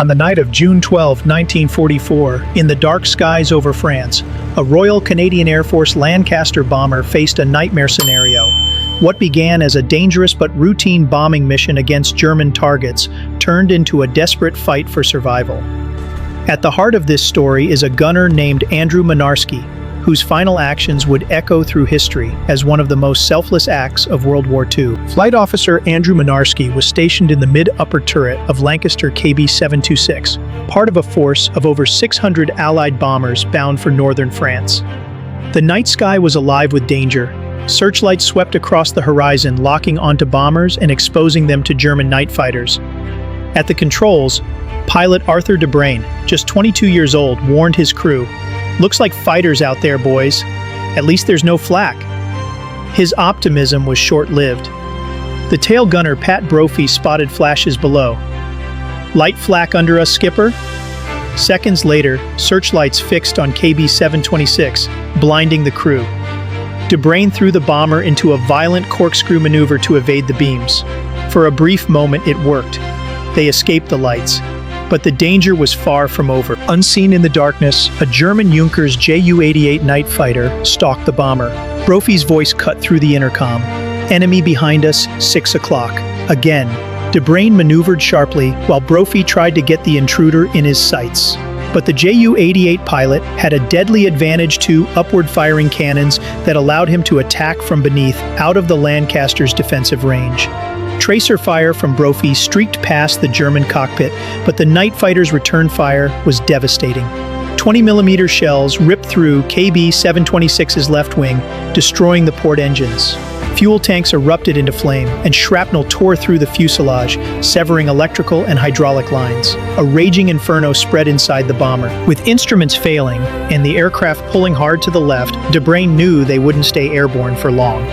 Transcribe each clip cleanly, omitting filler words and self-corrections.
On the night of June 12, 1944, in the dark skies over France, a Royal Canadian Air Force Lancaster bomber faced a nightmare scenario. What began as a dangerous but routine bombing mission against German targets turned into a desperate fight for survival. At the heart of this story is a gunner named Andrew Mynarski, whose final actions would echo through history as one of the most selfless acts of World War II. Flight Officer Andrew Mynarski was stationed in the mid-upper turret of Lancaster KB726, part of a force of over 600 Allied bombers bound for northern France. The night sky was alive with danger. Searchlights swept across the horizon, locking onto bombers and exposing them to German night fighters. At the controls, pilot Arthur DeBrain, just 22 years old, warned his crew, "Looks like fighters out there, boys. At least there's no flak." His optimism was short-lived. The tail gunner Pat Brophy spotted flashes below. "Light flak under us, skipper?" Seconds later, searchlights fixed on KB726, blinding the crew. DeBrain threw the bomber into a violent corkscrew maneuver to evade the beams. For a brief moment it worked. They escaped the lights. But the danger was far from over. Unseen in the darkness, a German Junkers Ju-88 night fighter stalked the bomber. Brophy's voice cut through the intercom. "Enemy behind us, 6 o'clock. Again." DeBrain maneuvered sharply while Brophy tried to get the intruder in his sights. But the Ju-88 pilot had a deadly advantage: two upward-firing cannons that allowed him to attack from beneath, out of the Lancaster's defensive range. Tracer fire from Brophy streaked past the German cockpit, but the night fighter's return fire was devastating. 20mm shells ripped through KB726's left wing, destroying the port engines. Fuel tanks erupted into flame, and shrapnel tore through the fuselage, severing electrical and hydraulic lines. A raging inferno spread inside the bomber. With instruments failing and the aircraft pulling hard to the left, DeBrain knew they wouldn't stay airborne for long.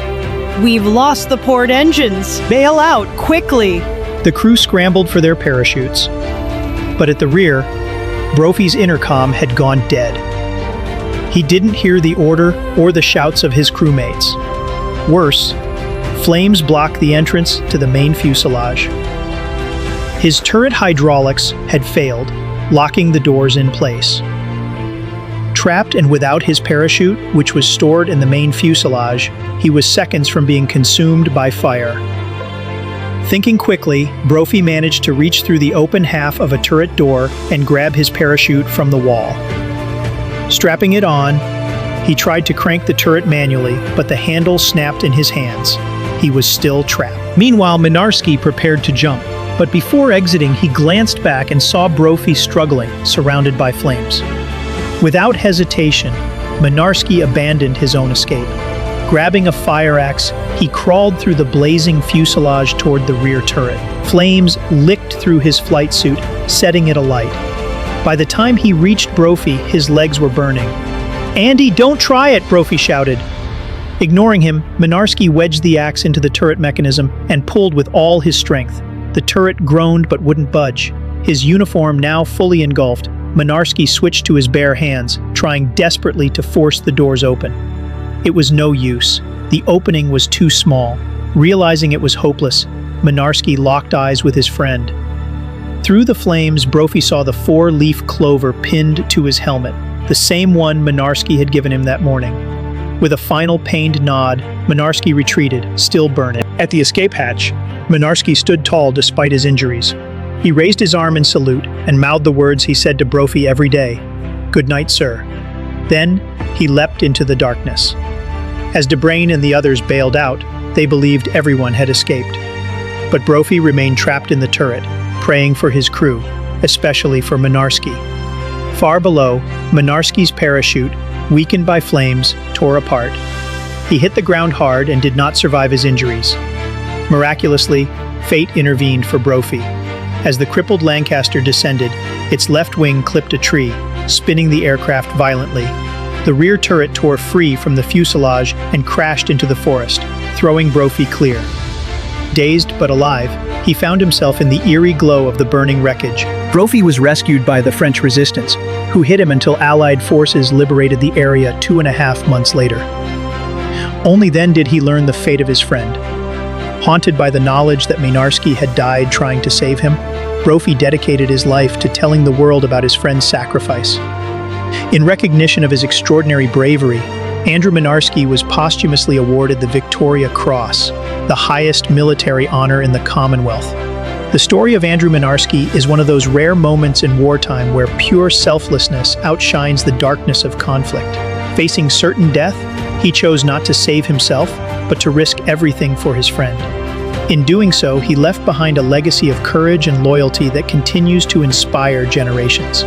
"We've lost the port engines. Bail out, quickly!" The crew scrambled for their parachutes. But at the rear, Brophy's intercom had gone dead. He didn't hear the order or the shouts of his crewmates. Worse, flames blocked the entrance to the main fuselage. His turret hydraulics had failed, locking the doors in place. Trapped and without his parachute, which was stored in the main fuselage, he was seconds from being consumed by fire. Thinking quickly, Brophy managed to reach through the open half of a turret door and grab his parachute from the wall. Strapping it on, he tried to crank the turret manually, but the handle snapped in his hands. He was still trapped. Meanwhile, Mynarski prepared to jump, but before exiting, he glanced back and saw Brophy struggling, surrounded by flames. Without hesitation, Mynarski abandoned his own escape. Grabbing a fire axe, he crawled through the blazing fuselage toward the rear turret. Flames licked through his flight suit, setting it alight. By the time he reached Brophy, his legs were burning. "Andy, don't try it!" Brophy shouted. Ignoring him, Mynarski wedged the axe into the turret mechanism and pulled with all his strength. The turret groaned but wouldn't budge. His uniform now fully engulfed, Mynarski switched to his bare hands, trying desperately to force the doors open. It was no use. The opening was too small. Realizing it was hopeless, Mynarski locked eyes with his friend. Through the flames, Brophy saw the 4-leaf clover pinned to his helmet, the same one Mynarski had given him that morning. With a final pained nod, Mynarski retreated, still burning. At the escape hatch, Mynarski stood tall despite his injuries. He raised his arm in salute and mouthed the words he said to Brophy every day, "Good night, sir." Then he leapt into the darkness. As DeBrain and the others bailed out, they believed everyone had escaped. But Brophy remained trapped in the turret, praying for his crew, especially for Mynarski. Far below, Mynarski's parachute, weakened by flames, tore apart. He hit the ground hard and did not survive his injuries. Miraculously, fate intervened for Brophy. As the crippled Lancaster descended, its left wing clipped a tree, spinning the aircraft violently. The rear turret tore free from the fuselage and crashed into the forest, throwing Brophy clear. Dazed but alive, he found himself in the eerie glow of the burning wreckage. Brophy was rescued by the French resistance, who hid him until Allied forces liberated the area 2.5 months later. Only then did he learn the fate of his friend. Haunted by the knowledge that Mynarski had died trying to save him, Brophy dedicated his life to telling the world about his friend's sacrifice. In recognition of his extraordinary bravery, Andrew Mynarski was posthumously awarded the Victoria Cross, the highest military honor in the Commonwealth. The story of Andrew Mynarski is one of those rare moments in wartime where pure selflessness outshines the darkness of conflict. Facing certain death, he chose not to save himself, but to risk everything for his friend. In doing so, he left behind a legacy of courage and loyalty that continues to inspire generations.